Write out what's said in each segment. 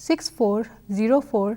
6404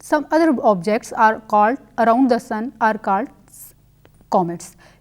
some other objects are called around the sun are called comets।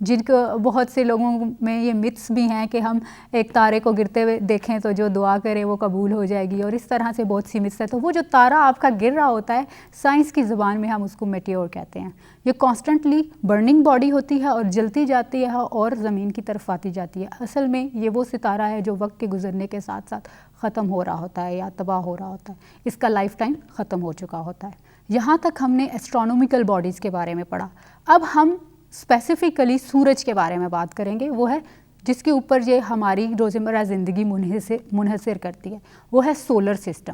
جن کو بہت سے لوگوں میں یہ متس بھی ہیں کہ ہم ایک تارے کو گرتے ہوئے دیکھیں تو جو دعا کرے وہ قبول ہو جائے گی، اور اس طرح سے بہت سی متس ہے. تو وہ جو تارا آپ کا گر رہا ہوتا ہے، سائنس کی زبان میں ہم اس کو میٹیور کہتے ہیں. یہ کانسٹنٹلی برننگ باڈی ہوتی ہے اور جلتی جاتی ہے اور زمین کی طرف آتی جاتی ہے. اصل میں یہ وہ ستارہ ہے جو وقت کے گزرنے کے ساتھ ساتھ ختم ہو رہا ہوتا ہے یا تباہ ہو رہا ہوتا ہے. اس کا لائف ٹائم ختم ہو چکا ہوتا ہے. یہاں تک ہم نے ایسٹرونومیکل باڈیز کے بارے میں پڑھا. اب ہم اسپیسیفکلی سورج کے بارے میں بات کریں گے. وہ ہے جس کے اوپر یہ ہماری روزمرہ زندگی منحصر کرتی ہے، وہ ہے سولر سسٹم.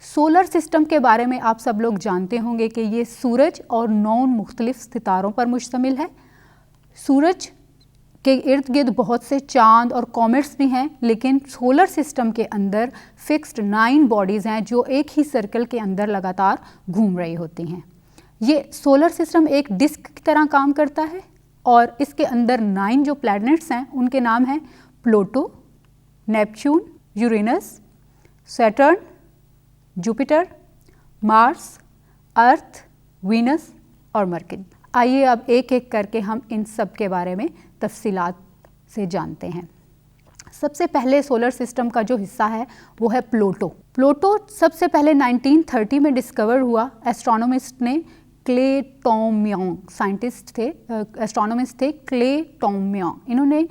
سولر سسٹم کے بارے میں آپ سب لوگ جانتے ہوں گے کہ یہ سورج اور 9 مختلف ستاروں پر مشتمل ہے. سورج کے ارد گرد بہت سے چاند اور کومیٹس بھی ہیں، لیکن سولر سسٹم کے اندر فکسڈ 9 باڈیز ہیں جو ایک ہی سرکل کے اندر لگاتار گھوم رہی ہوتی ہیں. یہ سولر سسٹم ایک ڈسک کی طرح کام کرتا ہے اور اس کے اندر 9 جو پلینٹس ہیں ان کے نام ہیں Pluto, Neptune, Uranus, Saturn, Jupiter, Mars, Earth, Venice اور مرکری. آئیے اب ایک ایک کر کے ہم ان سب کے بارے میں تفصیلات سے جانتے ہیں. سب سے پہلے سولر سسٹم کا جو حصہ ہے وہ ہے پلوٹو. پلوٹو سب سے پہلے 1930 میں ڈسکور ہوا. ایسٹرونومسٹ نے کلے ٹومیونگ، سائنٹسٹ تھے، ایسٹرونومسٹ تھے کلے ٹومیونگ، انہوں نے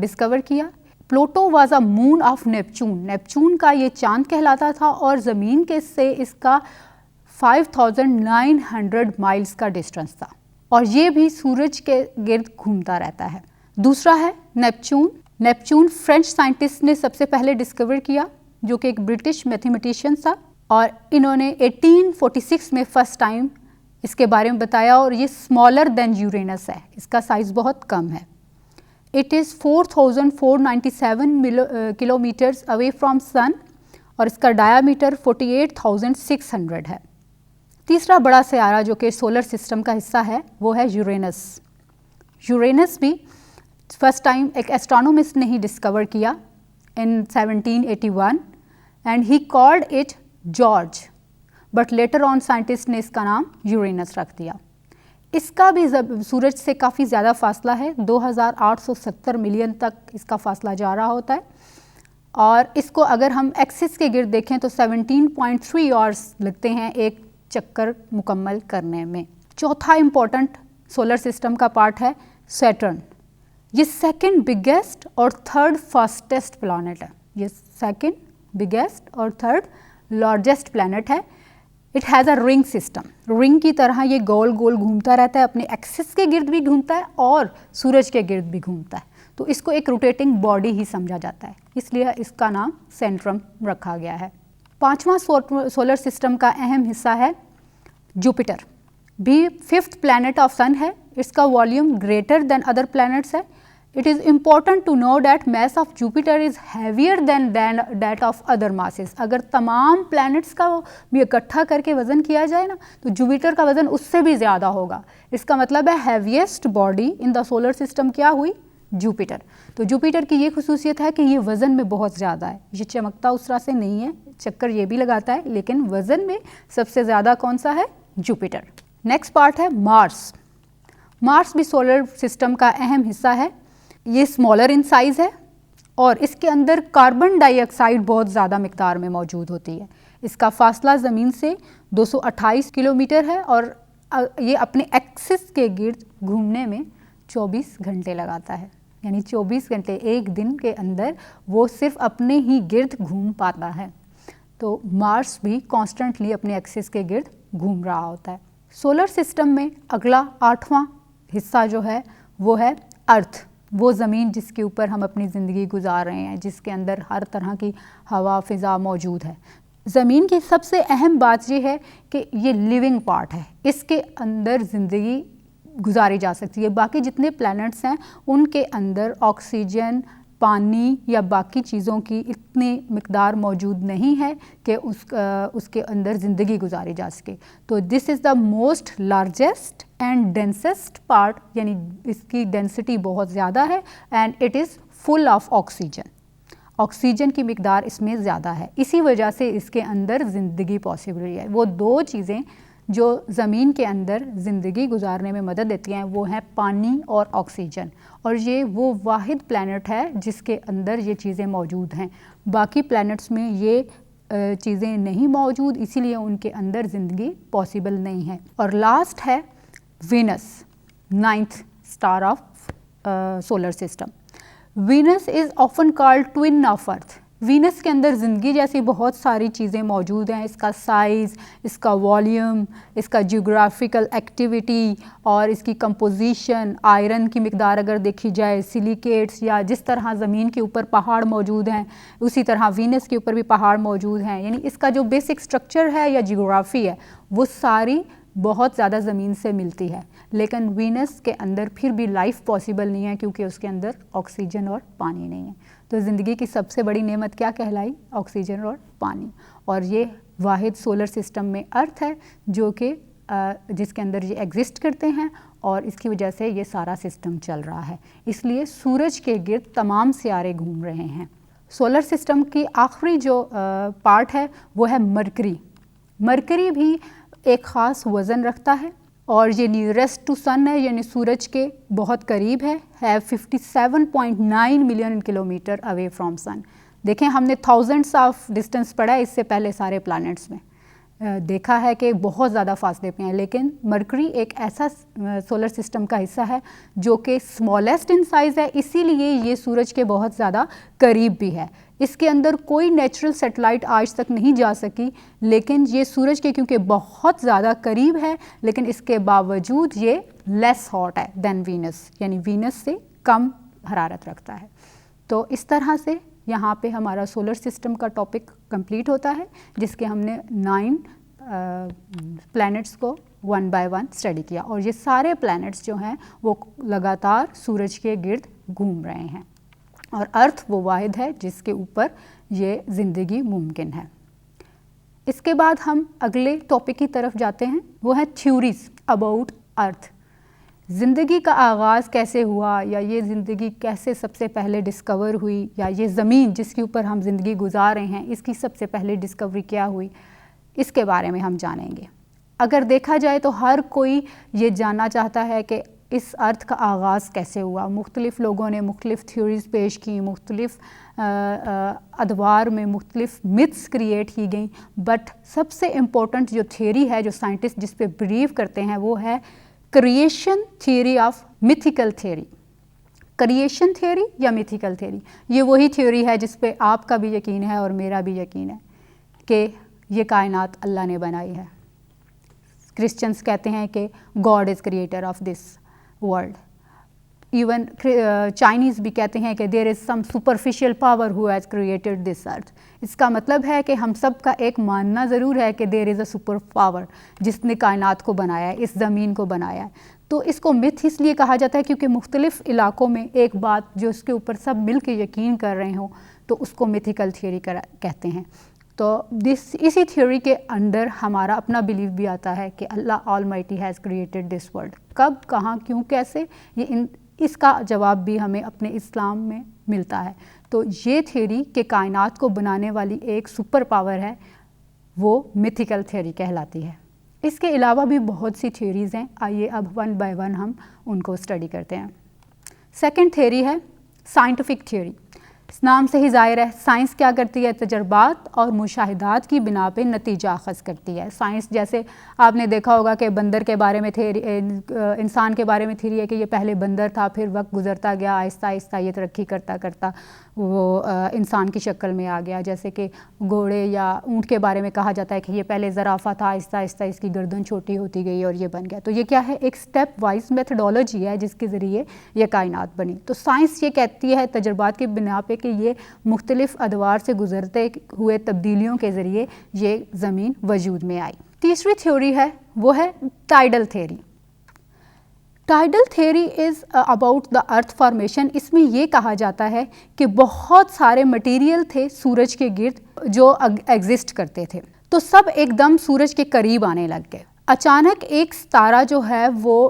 ڈسکور کیا. Pluto was a moon of Neptune. Neptune کا یہ چاند کہلاتا تھا اور زمین کے سے اس کا 5900 مائلز کا ڈسٹینس تھا اور یہ بھی سورج کے گرد گھومتا رہتا ہے. دوسرا ہے نیپچون. نیپچون فرینچ سائنٹسٹ نے سب سے پہلے ڈسکور کیا، جو کہ ایک برٹش میتھمیٹیشین تھا، اور انہوں نے 1846 میں فرسٹ ٹائم اس کے بارے میں بتایا. اور یہ اسمالر دین یورینس ہے، اس کا سائز بہت کم ہے. It is 4497 kilometres away from sun اور اس کا ڈایامیٹر 48,600 ہے. تیسرا بڑا سیارہ جو کہ سولر سسٹم کا حصہ ہے وہ ہے یورینس. یورینس بھی فرسٹ ٹائم ایک ایسٹرونومسٹ نے ہی ڈسکور کیا ان 1781 and he called it George, but later on scientist نے اس کا نام یورینس رکھ دیا. اس کا بھی سورج سے کافی زیادہ فاصلہ ہے، 2870 ملین تک اس کا فاصلہ جا رہا ہوتا ہے، اور اس کو اگر ہم ایکسس کے گرد دیکھیں تو 17.3 آورس لگتے ہیں ایک چکر مکمل کرنے میں. چوتھا امپورٹنٹ سولر سسٹم کا پارٹ ہے سیٹرن. یہ سیکنڈ بگیسٹ اور تھرڈ فاسٹسٹ پلانٹ ہے. یہ سیکنڈ بگیسٹ اور تھرڈ لارجسٹ پلانٹ ہے. اٹ ہیز اے رنگ سسٹم. رنگ کی طرح یہ گول گول گھومتا رہتا ہے، اپنے ایکسس کے گرد بھی گھومتا ہے اور سورج کے گرد بھی گھومتا ہے. تو اس کو ایک روٹیٹنگ باڈی ہی سمجھا جاتا ہے، اس لیے اس کا نام سینٹرم رکھا گیا ہے. پانچواں سولر سسٹم کا اہم حصہ ہے جوپیٹر. بھی 5th پلانٹ آف سن ہے. اس کا volume greater than other plants ہے. It is important to know that mass of Jupiter is heavier than that of other masses. اگر تمام پلانٹس کا بھی اکٹھا کر کے وزن کیا جائے نا تو جوپیٹر کا وزن اس سے بھی زیادہ ہوگا. اس کا مطلب ہے heaviest body in the solar system کیا ہوئی؟ جوپیٹر. تو جوپیٹر کی یہ خصوصیت ہے کہ یہ وزن میں بہت زیادہ ہے. یہ چمکتا اس طرح سے نہیں ہے، چکر یہ بھی لگاتا ہے، لیکن وزن میں سب سے زیادہ کون سا ہے؟ جوپیٹر. نیکسٹ پارٹ ہے مارس. مارس بھی سولر سسٹم کا اہم حصہ ہے. یہ اسمالر ان سائز ہے اور اس کے اندر کاربن ڈائی آکسائڈ بہت زیادہ مقدار میں موجود ہوتی ہے. اس کا فاصلہ زمین سے 228 کلومیٹر ہے اور یہ اپنے ایکسس کے گرد گھومنے میں 24 گھنٹے لگاتا ہے. یعنی 24 گھنٹے ایک دن کے اندر وہ صرف اپنے ہی گرد گھوم پاتا ہے. تو مارس بھی کانسٹنٹلی اپنے ایکسس کے گرد گھوم رہا ہوتا ہے. سولر سسٹم میں اگلا 8واں حصہ جو ہے وہ ہے ارتھ. وہ زمین جس کے اوپر ہم اپنی زندگی گزار رہے ہیں، جس کے اندر ہر طرح کی ہوا فضا موجود ہے. زمین کی سب سے اہم بات یہ ہے کہ یہ لیونگ پارٹ ہے، اس کے اندر زندگی گزاری جا سکتی ہے. باقی جتنے پلانٹس ہیں ان کے اندر آکسیجن، پانی یا باقی چیزوں کی اتنی مقدار موجود نہیں ہے کہ اس کے اندر زندگی گزاری جا سکے. تو this is the most largest and densest part, یعنی اس کی ڈینسٹی بہت زیادہ ہے and it is full of oxygen. Oxygen کی مقدار اس میں زیادہ ہے، اسی وجہ سے اس کے اندر زندگی پاسبل ہے. وہ دو چیزیں جو زمین کے اندر زندگی گزارنے میں مدد دیتی ہیں وہ ہیں پانی اور آکسیجن، اور یہ وہ واحد پلانٹ ہے جس کے اندر یہ چیزیں موجود ہیں. باقی پلانٹس میں یہ چیزیں نہیں موجود، اسی لیے ان کے اندر زندگی پاسبل نہیں ہے. اور لاسٹ ہے Venus, 9th star of solar system. Venus is often called twin of earth. Venus کے اندر زندگی جیسی بہت ساری چیزیں موجود ہیں. اس کا سائز، اس کا والیوم، اس کا جیوگرافیکل ایکٹیویٹی اور اس کی کمپوزیشن، آئرن کی مقدار اگر دیکھی جائے، سلیکیٹس، یا جس طرح زمین کے اوپر پہاڑ موجود ہیں اسی طرح وینس کے اوپر بھی پہاڑ موجود ہیں. یعنی اس کا جو بیسک سٹرکچر ہے یا جیوگرافی ہے وہ ساری بہت زیادہ زمین سے ملتی ہے. لیکن وینس کے اندر پھر بھی لائف پاسبل نہیں ہے کیونکہ اس کے اندر آکسیجن اور پانی نہیں ہے. تو زندگی کی سب سے بڑی نعمت کیا کہلائی؟ آکسیجن اور پانی. اور یہ واحد سولر سسٹم میں ارتھ ہے جو کہ جس کے اندر یہ ایگزسٹ کرتے ہیں، اور اس کی وجہ سے یہ سارا سسٹم چل رہا ہے. اس لیے سورج کے گرد تمام سیارے گھوم رہے ہیں. سولر سسٹم کی آخری جو پارٹ ہے وہ ہے مرکری. مرکری بھی ایک خاص وزن رکھتا ہے اور یہ نیئرسٹ ٹو سن ہے، یعنی سورج کے بہت قریب ہے 57.9 ملین کلومیٹر اوے فرام سن. دیکھیں ہم نے تھاؤزنڈس آف ڈسٹینس پڑھا ہے اس سے پہلے سارے پلانٹس میں، دیکھا ہے کہ بہت زیادہ فاصلے پہ ہیں. لیکن مرکری ایک ایسا سولر سسٹم کا حصہ ہے جو کہ اسمالسٹ ان سائز ہے، اسی لیے یہ سورج کے بہت زیادہ قریب بھی ہے. اس کے اندر کوئی نیچرل سیٹلائٹ آج تک نہیں جا سکی، لیکن یہ سورج کے کیونکہ بہت زیادہ قریب ہے لیکن اس کے باوجود یہ لیس ہاٹ ہے دین وینس، یعنی وینس سے کم حرارت رکھتا ہے. تو اس طرح سے یہاں پہ ہمارا سولر سسٹم کا ٹاپک کمپلیٹ ہوتا ہے جس کے ہم نے 9 پلانٹس کو 1 بائی 1 اسٹڈی کیا، اور یہ سارے پلانٹس جو ہیں وہ لگاتار سورج کے گرد گھوم رہے ہیں، اور ارتھ وہ واحد ہے جس کے اوپر یہ زندگی ممکن ہے. اس کے بعد ہم اگلے ٹاپک کی طرف جاتے ہیں، وہ ہے تھیوریز اباؤٹ ارتھ. زندگی کا آغاز کیسے ہوا، یا یہ زندگی کیسے سب سے پہلے ڈسکور ہوئی، یا یہ زمین جس کے اوپر ہم زندگی گزار رہے ہیں اس کی سب سے پہلے ڈسکوری کیا ہوئی، اس کے بارے میں ہم جانیں گے. اگر دیکھا جائے تو ہر کوئی یہ جاننا چاہتا ہے کہ اس ارتھ کا آغاز کیسے ہوا. مختلف لوگوں نے مختلف تھیوریز پیش کی، مختلف ادوار میں مختلف متھس کریٹ کی گئیں، بٹ سب سے امپورٹنٹ جو تھیوری ہے جو سائنٹسٹ جس پہ بلیو کرتے ہیں وہ ہے creation theory of mythical theory. Creation theory یا میتھیکل تھیوری، یہ وہی تھیوری ہے جس پہ آپ کا بھی یقین ہے اور میرا بھی یقین ہے کہ یہ کائنات اللہ نے بنائی ہے. کرسچنس کہتے ہیں کہ God is creator of this world. Even Chinese بھی کہتے ہیں کہ there is some superficial power who has created this earth. اس کا مطلب ہے کہ ہم سب کا ایک ماننا ضرور ہے کہ there is a super power جس نے کائنات کو بنایا ہے، اس زمین کو بنایا ہے. تو اس کو متھ اس لیے کہا جاتا ہے کیونکہ مختلف علاقوں میں ایک بات جو اس کے اوپر سب مل کے یقین کر رہے ہوں تو اس کو میتھیکل تھیوری کہتے ہیں. تو اسی تھیوری کے اندر ہمارا اپنا بلیف بھی آتا ہے کہ Allah almighty has created this world. کب، کہاں، کیوں، کیسے، یہ اس کا جواب بھی ہمیں اپنے اسلام میں ملتا ہے. تو یہ تھیوری کہ کائنات کو بنانے والی ایک سپر پاور ہے وہ میتھیکل تھیوری کہلاتی ہے. اس کے علاوہ بھی بہت سی تھیوریز ہیں، آئیے اب 1 بائی 1 ہم ان کو اسٹڈی کرتے ہیں. سیکنڈ تھیوری ہے سائنٹیفک تھیوری. اس نام سے ہی ظاہر ہے سائنس کیا کرتی ہے، تجربات اور مشاہدات کی بنا پہ نتیجہ اخذ کرتی ہے. سائنس جیسے آپ نے دیکھا ہوگا کہ بندر کے بارے میں تھیوری، انسان کے بارے میں تھیوری ہے کہ یہ پہلے بندر تھا، پھر وقت گزرتا گیا، آہستہ آہستہ یہ ترقی کرتا کرتا وہ انسان کی شکل میں آ گیا. جیسے کہ گھوڑے یا اونٹ کے بارے میں کہا جاتا ہے کہ یہ پہلے زرافہ تھا، آہستہ آہستہ اس کی گردن چھوٹی ہوتی گئی اور یہ بن گیا. تو یہ کیا ہے، ایک سٹیپ وائز میتھڈولوجی ہے جس کے ذریعے یہ کائنات بنی. تو سائنس یہ کہتی ہے تجربات کی بنا پہ کہ یہ مختلف ادوار سے گزرتے ہوئے تبدیلیوں کے ذریعے یہ زمین وجود میں آئی. تیسری تھیوری ہے وہ ہے tidal theory. Tidal theory is about the earth formation. اس میں یہ کہا جاتا ہے کہ بہت سارے مٹیریل تھے سورج کے گرد جو ایگزسٹ کرتے تھے، تو سب ایک دم سورج کے قریب آنے لگ گئے. اچانک ایک ستارہ جو ہے وہ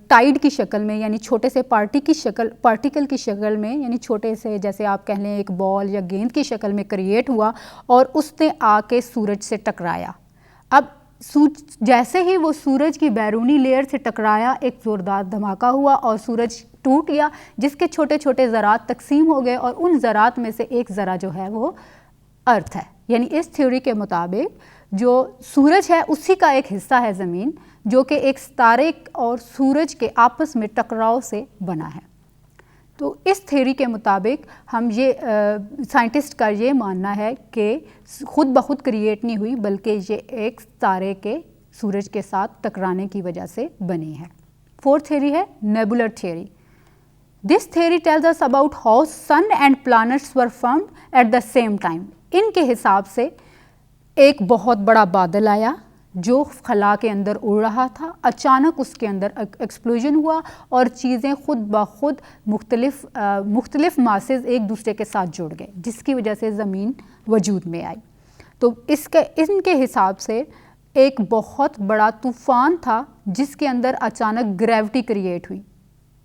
ٹائیڈ کی شکل میں، یعنی چھوٹے سے پارٹیکل کی شکل میں، یعنی چھوٹے سے جیسے آپ کہہ لیں ایک بال یا گیند کی شکل میں کریٹ ہوا اور اس نے آ کے سورج سے ٹکرایا. اب جیسے ہی وہ سورج کی بیرونی لیئر سے ٹکرایا ایک زوردار دھماکہ ہوا اور سورج ٹوٹ گیا، جس کے چھوٹے چھوٹے ذرات تقسیم ہو گئے اور ان ذرات میں سے ایک ذرہ جو ہے وہ ارتھ ہے. یعنی اس تھیوری کے مطابق جو سورج ہے اسی کا ایک حصہ ہے زمین، جو کہ ایک ستارے اور سورج کے آپس میں ٹکراؤ سے بنا ہے. تو اس تھیوری کے مطابق ہم یہ سائنٹسٹ کا یہ ماننا ہے کہ خود بخود کریٹ نہیں ہوئی، بلکہ یہ ایک ستارے کے سورج کے ساتھ ٹکرانے کی وجہ سے بنی ہے. فورتھ تھیوری ہے nebular theory. This theory tells us about how sun and planets were formed at the same time. ان کے حساب سے ایک بہت بڑا بادل آیا جو خلا کے اندر اڑ رہا تھا، اچانک اس کے اندر ایکسپلوژن ہوا اور چیزیں خود بخود مختلف ماسز ایک دوسرے کے ساتھ جڑ گئے، جس کی وجہ سے زمین وجود میں آئی. تو ان کے حساب سے ایک بہت بڑا طوفان تھا جس کے اندر اچانک گریوٹی کریٹ ہوئی.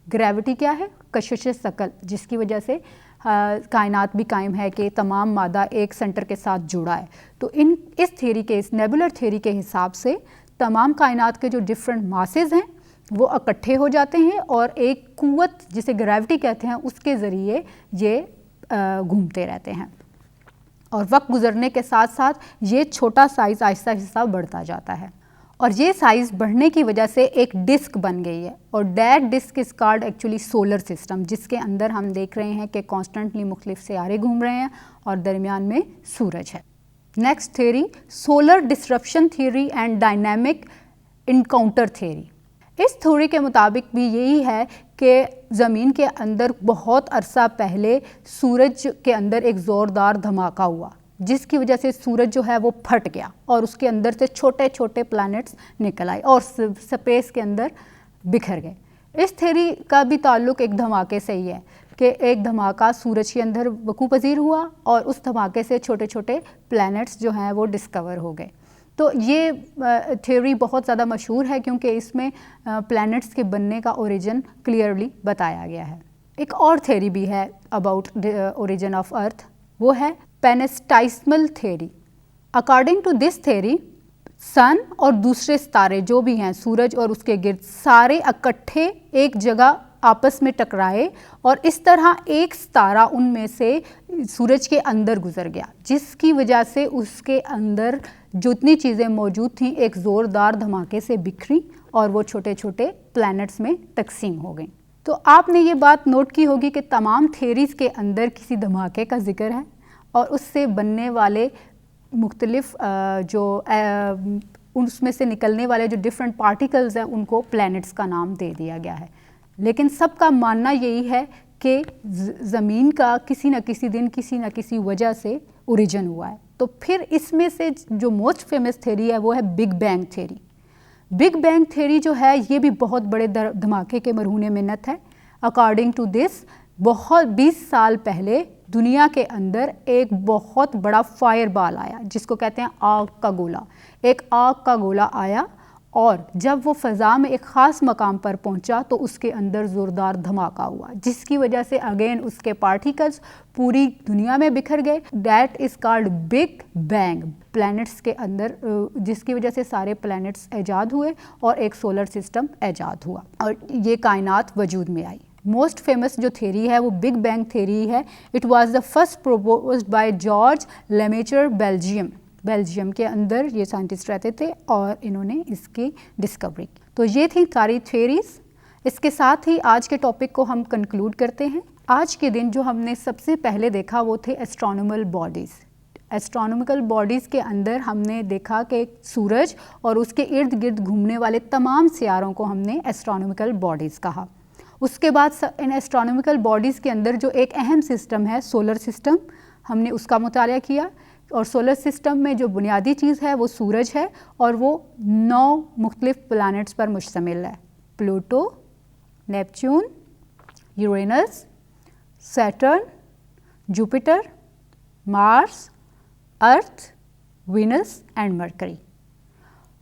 گریوٹی کیا ہے؟ کشش ثقل، جس کی وجہ سے کائنات بھی قائم ہے کہ تمام مادہ ایک سینٹر کے ساتھ جڑا ہے. تو اس تھیوری کے اس نیبولر تھیوری کے حساب سے تمام کائنات کے جو ڈفرینٹ ماسز ہیں وہ اکٹھے ہو جاتے ہیں اور ایک قوت جسے گریوٹی کہتے ہیں اس کے ذریعے یہ گھومتے رہتے ہیں، اور وقت گزرنے کے ساتھ ساتھ یہ چھوٹا سائز آہستہ آہستہ بڑھتا جاتا ہے. اور یہ سائز بڑھنے کی وجہ سے ایک ڈسک بن گئی ہے، اور that disk is called actually solar system, جس کے اندر ہم دیکھ رہے ہیں کہ کانسٹنٹلی مختلف سیارے گھوم رہے ہیں اور درمیان میں سورج ہے. Next theory solar disruption theory and dynamic encounter theory. اس تھیوری کے مطابق بھی یہی ہے کہ زمین کے اندر بہت عرصہ پہلے سورج کے اندر ایک زوردار دھماکہ ہوا، جس کی وجہ سے سورج جو ہے وہ پھٹ گیا اور اس کے اندر سے چھوٹے چھوٹے پلانٹس نکل آئے اور سپیس کے اندر بکھر گئے. اس تھیوری کا بھی تعلق ایک دھماکے سے ہی ہے کہ ایک دھماکہ سورج کے اندر وقوع پذیر ہوا اور اس دھماکے سے چھوٹے چھوٹے پلانٹس جو ہیں وہ ڈسکور ہو گئے. تو یہ تھیوری بہت زیادہ مشہور ہے کیونکہ اس میں پلانٹس کے بننے کا اوریجن کلیئرلی بتایا گیا ہے. ایک اور تھیوری بھی ہے اباؤٹ اوریجن آف ارتھ، وہ ہے planetesimal theory. According to this theory sun اور دوسرے ستارے جو بھی ہیں سورج اور اس کے گرد سارے اکٹھے ایک جگہ آپس میں ٹکرائے اور اس طرح ایک ستارہ ان میں سے سورج کے اندر گزر گیا، جس کی وجہ سے اس کے اندر جتنی چیزیں موجود تھیں ایک زوردار دھماکے سے بکھری اور وہ چھوٹے چھوٹے پلانٹس میں تقسیم ہو گئیں. تو آپ نے یہ بات نوٹ کی ہوگی کہ تمام تھیوریز کے اندر کسی دھماکے کا ذکر ہے اور اس سے بننے والے مختلف جو اس میں سے نکلنے والے جو ڈفرینٹ پارٹیکلز ہیں ان کو پلانٹس کا نام دے دیا گیا ہے. لیکن سب کا ماننا یہی ہے کہ زمین کا کسی نہ کسی دن کسی نہ کسی وجہ سے اوریجن ہوا ہے. تو پھر اس میں سے جو موسٹ فیمس تھیوری ہے وہ ہے big bang theory. Big bang theory جو ہے یہ بھی بہت بڑے دھماکے کے مرہون منت ہے. اکارڈنگ ٹو دس 20 سال پہلے دنیا کے اندر ایک بہت بڑا فائر بال آیا جس کو کہتے ہیں آگ کا گولا. ایک آگ کا گولا آیا اور جب وہ فضا میں ایک خاص مقام پر پہنچا تو اس کے اندر زوردار دھماکہ ہوا، جس کی وجہ سے اگین اس کے پارٹیکلز پوری دنیا میں بکھر گئے. That is called big bang plants کے اندر، جس کی وجہ سے سارے پلانٹس ایجاد ہوئے اور ایک سولر سسٹم ایجاد ہوا اور یہ کائنات وجود میں آئی. موسٹ فیمس جو تھیوری ہے وہ بگ بینگ تھیوری ہے. It was the first proposed by George Lemaitre Belgium کے اندر یہ سائنٹسٹ رہتے تھے اور انہوں نے اس کی ڈسکوری کی. تو یہ تھی ساری تھیوریز. اس کے ساتھ ہی آج کے ٹاپک کو ہم کنکلوڈ کرتے ہیں. آج کے دن جو ہم نے سب سے پہلے دیکھا وہ تھے ایسٹرونومل باڈیز. ایسٹرونومیکل باڈیز کے اندر ہم نے دیکھا کہ سورج اور اس کے ارد گرد گھومنے والے تمام سیاروں کو ہم نے ایسٹرونومیکل باڈیز کہا. اس کے بعد ان ایسٹرونومیکل باڈیز کے اندر جو ایک اہم سسٹم ہے سولر سسٹم، ہم نے اس کا مطالعہ کیا اور سولر سسٹم میں جو بنیادی چیز ہے وہ سورج ہے اور وہ 9 مختلف پلانٹس پر مشتمل ہے: Pluto, Neptune, Uranus, Saturn, Jupiter, Mars, Earth, Venus and Mercury.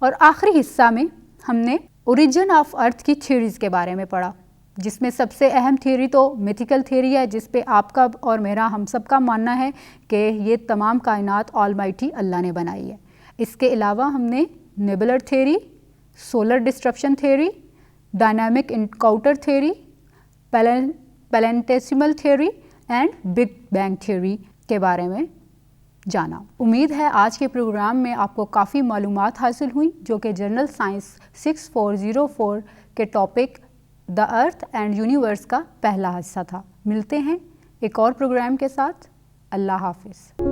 اور آخری حصہ میں ہم نے اوریجن آف ارتھ کی تھیوریز کے بارے میں پڑھا، جس میں سب سے اہم تھیوری تو میتھیکل تھیوری ہے، جس پہ آپ کا اور میرا ہم سب کا ماننا ہے کہ یہ تمام کائنات آل مائٹی اللہ نے بنائی ہے. اس کے علاوہ ہم نے nebular theory, solar disruption theory, dynamic encounter theory, planetesimal theory and big bang theory کے بارے میں جانا۔ امید ہے آج کے پروگرام میں آپ کو کافی معلومات حاصل ہوئیں جو کہ جنرل سائنس 6404 کے topic the earth and universe کا پہلا حصہ تھا۔ ملتے ہیں ایک اور پروگرام کے ساتھ۔ اللہ حافظ۔